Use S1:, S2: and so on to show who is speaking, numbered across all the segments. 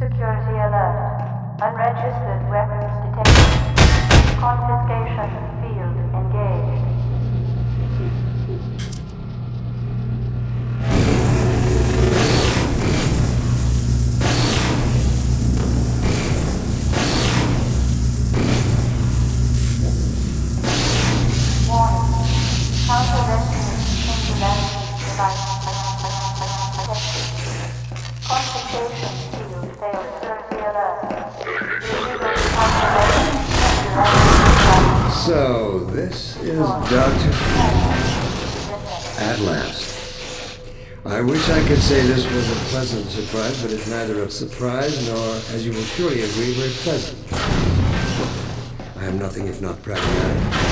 S1: Security alert. Unregistered weapons detected. Confiscation field engaged. Warning. Counter-rescue singularity device detected. Confiscation field failed. Security alert.
S2: So, this is Dr. At last. I wish I could say this was a pleasant surprise, but it's neither a surprise nor, as you will surely agree, very pleasant. I am nothing if not pragmatic.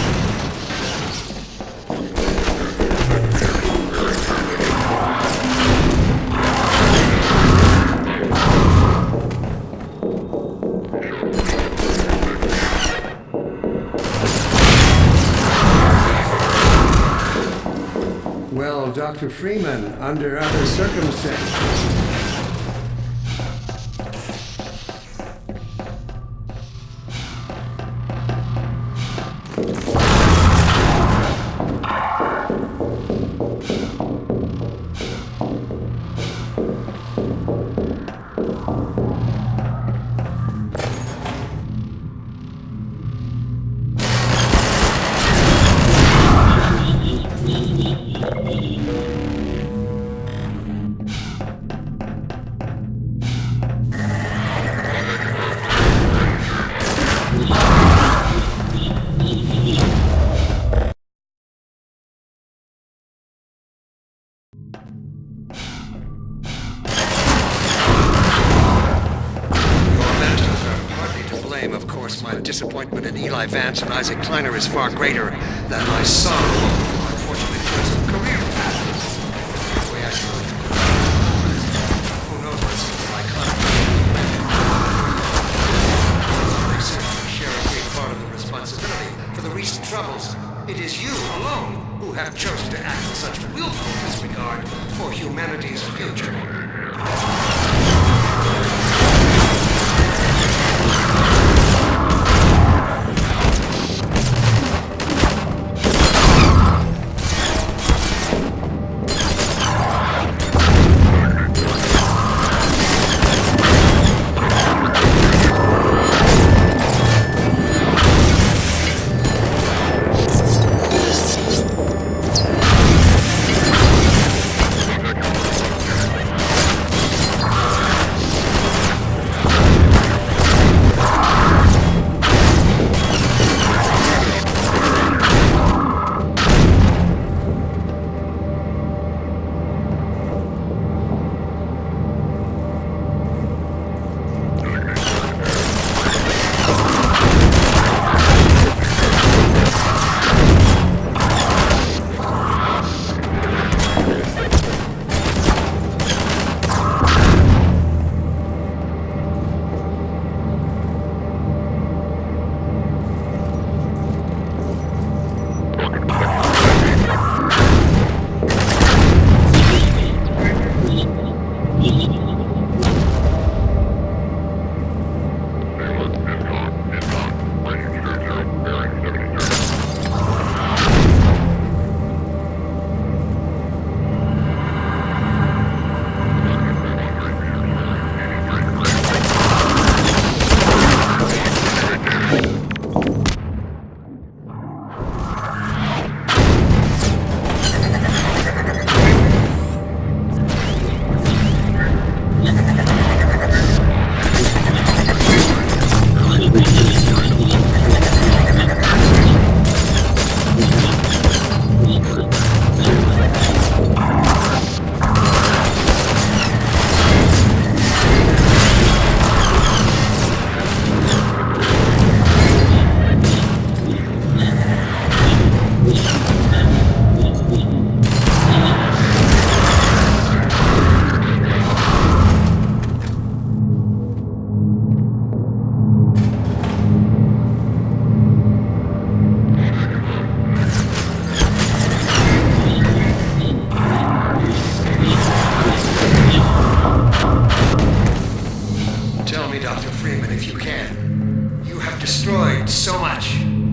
S2: Well, Dr. Freeman, under other circumstances. disappointment in Eli Vance and Isaac Kleiner is far greater than my sorrow over my unfortunate choice of career path. The way I suppose you could. Who knows what it's like, They certainly share a great part of the responsibility for the recent troubles. It is you alone who have chosen to act with such willful disregard for humanity's future.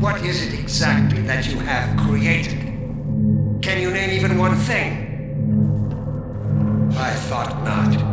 S2: What is it exactly that you have created? Can you name even one thing? I thought not.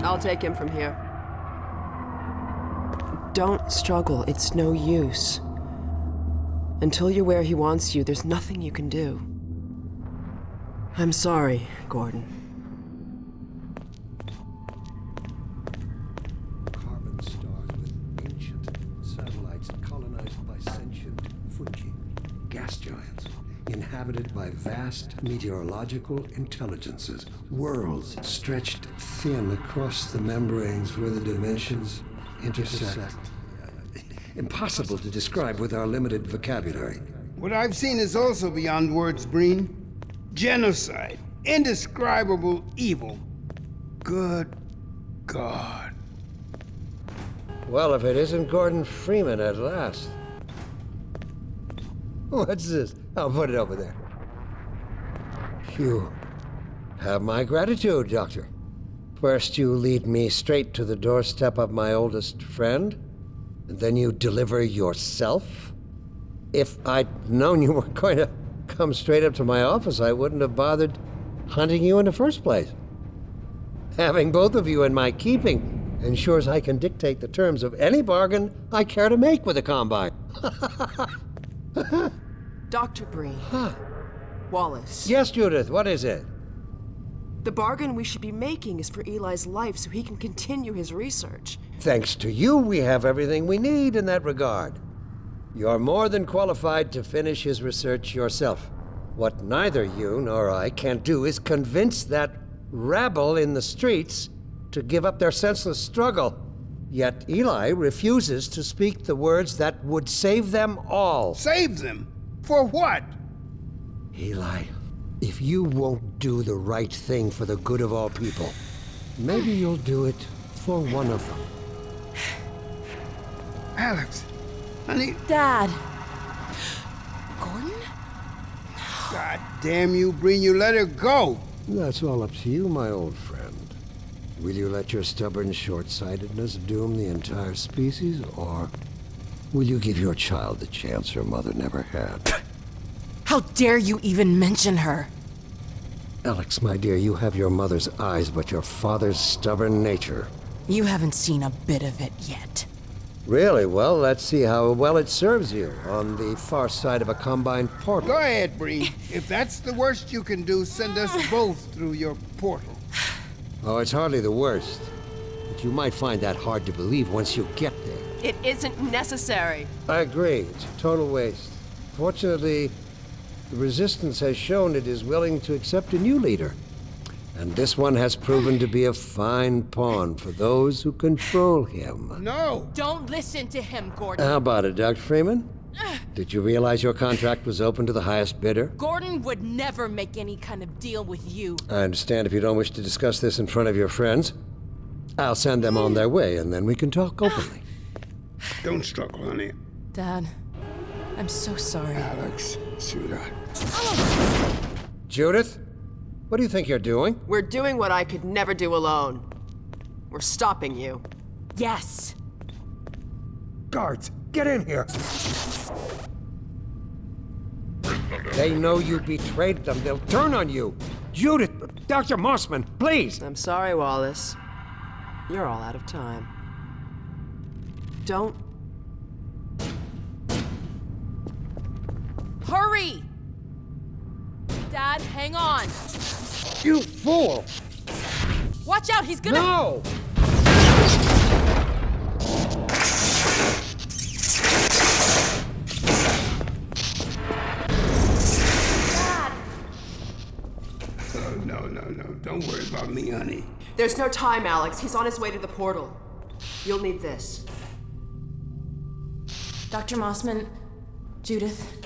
S3: I'll take him from here. Don't struggle. It's no use. Until you're where he wants you, there's nothing you can do. I'm sorry, Gordon.
S2: Carbon stars with ancient satellites colonized by sentient fungi, gas giants, inhabited by vast meteorological intelligences, worlds stretched thin across the membranes where the dimensions intersect. Impossible to describe with our limited vocabulary.
S4: What I've seen is also beyond words, Breen. Genocide. Indescribable evil. Good God.
S5: Well, if it isn't Gordon Freeman at last. What's this? I'll put it over there. You have my gratitude, Doctor. First, you lead me straight to the doorstep of my oldest friend, and then you deliver yourself? If I'd known you were going to come straight up to my office, I wouldn't have bothered hunting you in the first place. Having both of you in my keeping ensures I can dictate the terms of any bargain I care to make with the Combine.
S3: Dr. Breen.
S5: Huh.
S3: Wallace.
S5: Yes, Judith, what is it?
S3: The bargain we should be making is for Eli's life so he can continue his research.
S5: Thanks to you, we have everything we need in that regard. You're more than qualified to finish his research yourself. What neither you nor I can do is convince that rabble in the streets to give up their senseless struggle. Yet Eli refuses to speak the words that would save them all.
S4: Save them? For what?
S5: Eli, if you won't do the right thing for the good of all people, maybe you'll do it for one of them.
S4: Alex, honey.
S6: Dad. Gordon?
S4: God damn you, Breen, you let her go.
S5: That's all up to you, my old friend. Will you let your stubborn short-sightedness doom the entire species, or will you give your child the chance her mother never had?
S6: How dare you even mention her?
S5: Alex, my dear, you have your mother's eyes, but your father's stubborn nature.
S6: You haven't seen a bit of it yet.
S5: Really? Well, let's see how well it serves you on the far side of a Combine portal.
S4: Go ahead, Breen. If that's the worst you can do, send us both through your portal.
S5: Oh, it's hardly the worst. But you might find that hard to believe once you get there.
S3: It isn't necessary.
S5: I agree. It's a total waste. Fortunately, the Resistance has shown it is willing to accept a new leader. And this one has proven to be a fine pawn for those who control him.
S4: No!
S6: Don't listen to him, Gordon.
S5: How about it, Dr. Freeman? Did you realize your contract was open to the highest bidder?
S6: Gordon would never make any kind of deal with you.
S5: I understand if you don't wish to discuss this in front of your friends. I'll send them on their way, and then we can talk openly.
S4: Don't struggle, honey.
S6: Dad, I'm so sorry.
S4: Alex, sweetheart.
S5: Judith, what do you think you're doing?
S3: We're doing what I could never do alone. We're stopping you.
S6: Yes.
S5: Guards, get in here! They know you betrayed them. They'll turn on you. Judith, Dr. Mossman, please!
S3: I'm sorry, Wallace. You're all out of time. Don't...
S6: Hurry! Dad, hang on.
S5: You fool!
S6: Watch out, he's gonna...
S5: No!
S4: No. Don't worry about me, honey.
S3: There's no time, Alex. He's on his way to the portal. You'll need this.
S6: Dr. Mossman, Judith,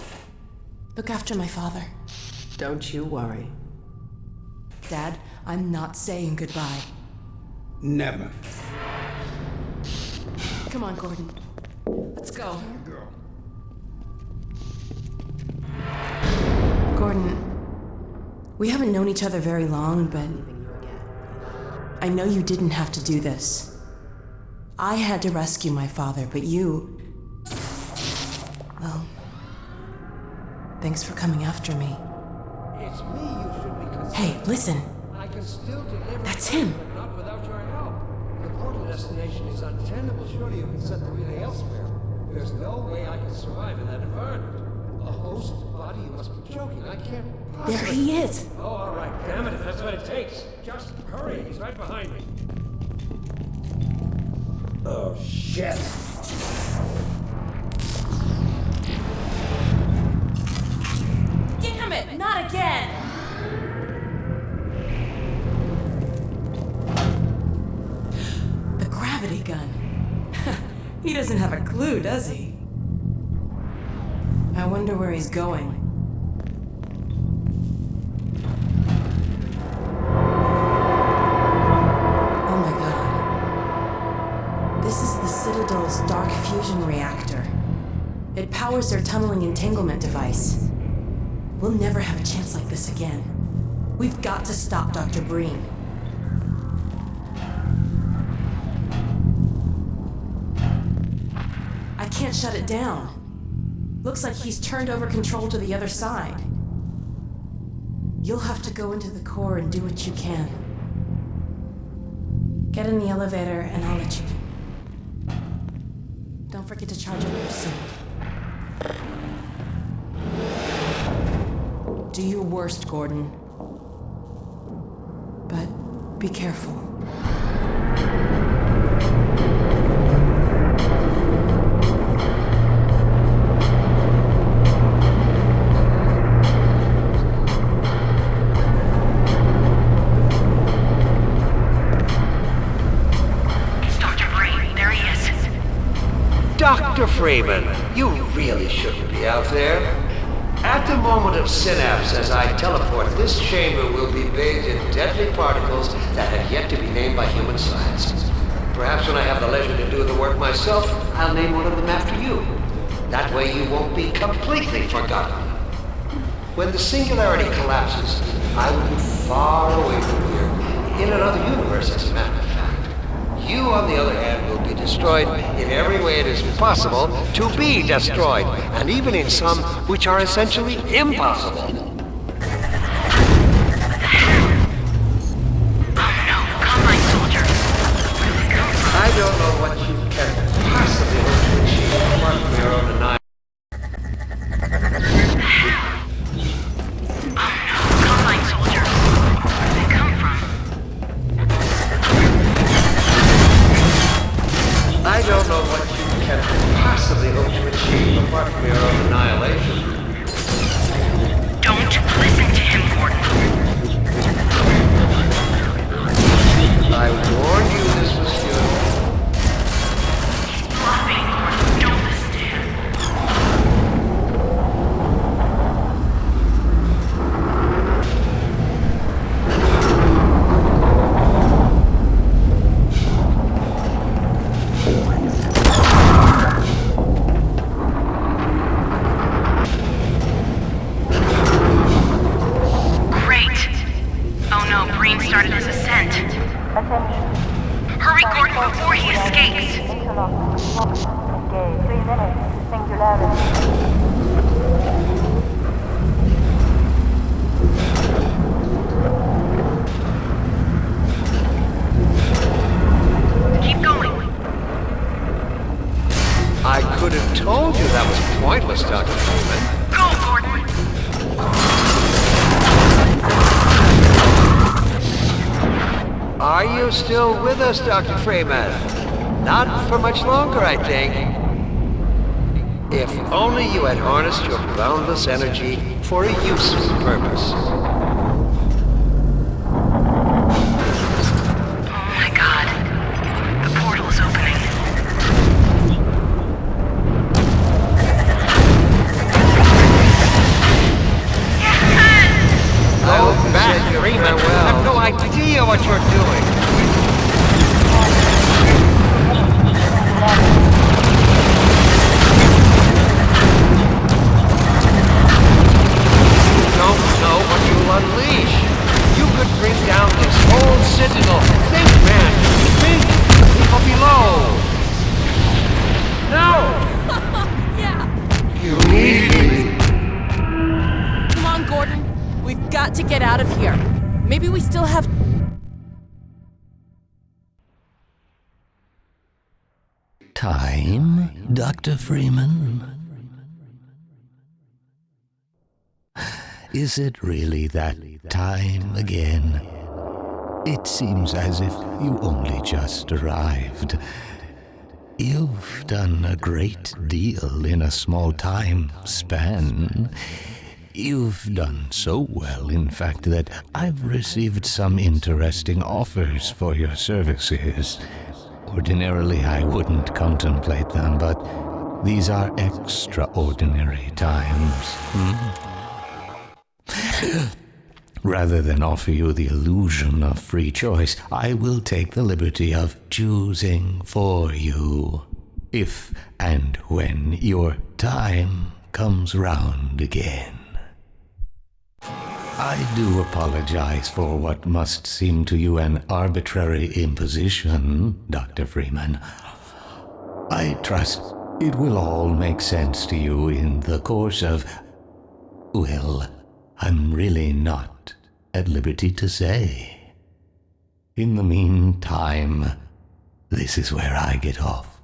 S6: look after my father.
S3: Don't you worry.
S6: Dad, I'm not saying goodbye.
S4: Never.
S6: Come on, Gordon. Let's go.
S4: Girl.
S6: Gordon, we haven't known each other very long, but I know you didn't have to do this. I had to rescue my father, but you... Well, thanks for coming after me.
S5: It's me you should be concerned.
S6: Hey, listen.
S5: I can still deliver.
S6: That's him.
S5: But not without your help. The portal destination is untenable. Surely you can set the relay elsewhere. There's no way I can survive in that environment. A host body? You must be joking. I can't possibly...
S6: There he is!
S5: Oh, all right. Damn it, if that's what it takes. Just hurry. He's right behind me. Oh, shit.
S6: Damn it! Not again! The gravity gun. He doesn't have a clue, does he? I wonder where he's going. Oh my god. This is the Citadel's dark fusion reactor. It powers their tunneling entanglement device. We'll never have a chance like this again. We've got to stop Dr. Breen. I can't shut it down. Looks like he's turned over control to the other side. You'll have to go into the core and do what you can. Get in the elevator and I'll let you in. Don't forget to charge up your suit. Do your worst, Gordon. But be careful.
S5: Dr. Freeman, you really shouldn't be out there. At the moment of synapse, as I teleport, this chamber will be bathed in deadly particles that have yet to be named by human science. Perhaps when I have the leisure to do the work myself, I'll name one of them after you. That way you won't be completely forgotten. When the singularity collapses, I will be far away from here, in another universe, as a matter of fact. You, on the other hand, will be destroyed in every way it is possible to be destroyed, and even in some which are essentially impossible.
S7: Oh no, Combine soldier.
S5: I don't know what you can possibly hope to achieve apart from your own annihilation.
S7: Oh no, Combine soldier. Where did they come from?
S5: I don't know what you can possibly hope to achieve apart from your own annihilation.
S7: Don't listen to him, Gordon.
S5: I warned you this was futile.
S7: He's bluffing, Gordon. Don't listen to him. Great. Oh no, Breen started his ascent.
S1: Attention.
S7: Hurry, Gordon, before he escapes.
S1: Interlock. Engage. 3 minutes. Singularity.
S7: Keep going.
S5: I could have told you that was pointless, Dr. Freeman.
S7: Go, Gordon.
S5: Are you still with us, Dr. Freeman? Not for much longer, I think. If only you had harnessed your boundless energy for a useful purpose.
S7: Oh my god. The portal is opening.
S5: Go back, Freeman. I have no idea what you're doing. You don't know what you'll unleash. You could bring down this whole citadel. Think, man. Think. People below. No!
S6: Yeah!
S5: You need me.
S6: Come on, Gordon. We've got to get out of here. Maybe we still have...
S8: time, Dr. Freeman? Is it really that time again? It seems as if you only just arrived. You've done a great deal in a small time span. You've done so well, in fact, that I've received some interesting offers for your services. Ordinarily, I wouldn't contemplate them, but these are extraordinary times. Rather than offer you the illusion of free choice, I will take the liberty of choosing for you, if and when your time comes round again. I do apologize for what must seem to you an arbitrary imposition, Dr. Freeman. I trust it will all make sense to you in the course of... well, I'm really not at liberty to say. In the meantime, this is where I get off.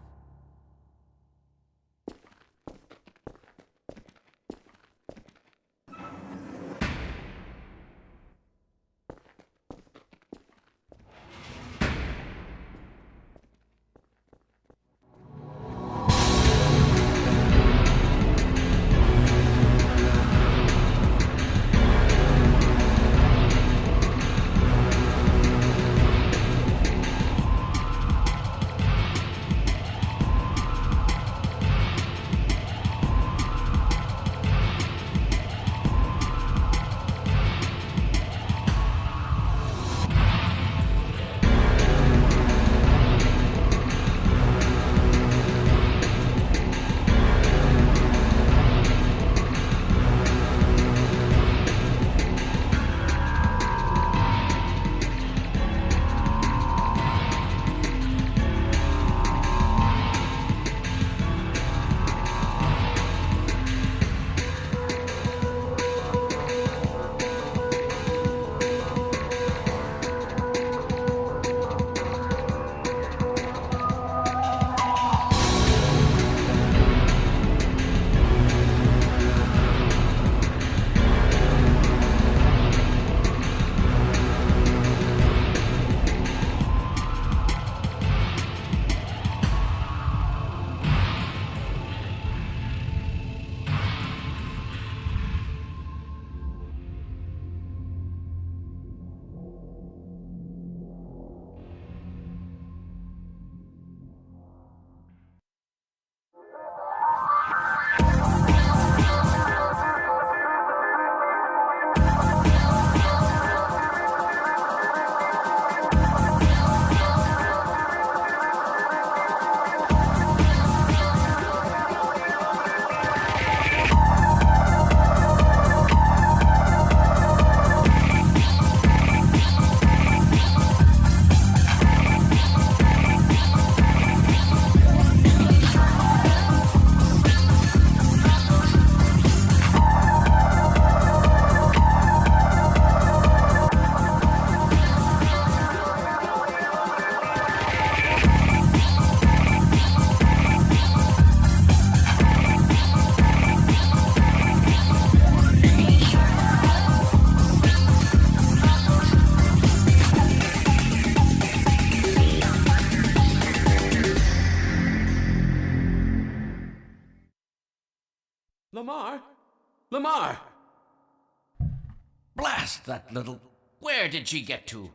S9: Blast that little... Where did she get to?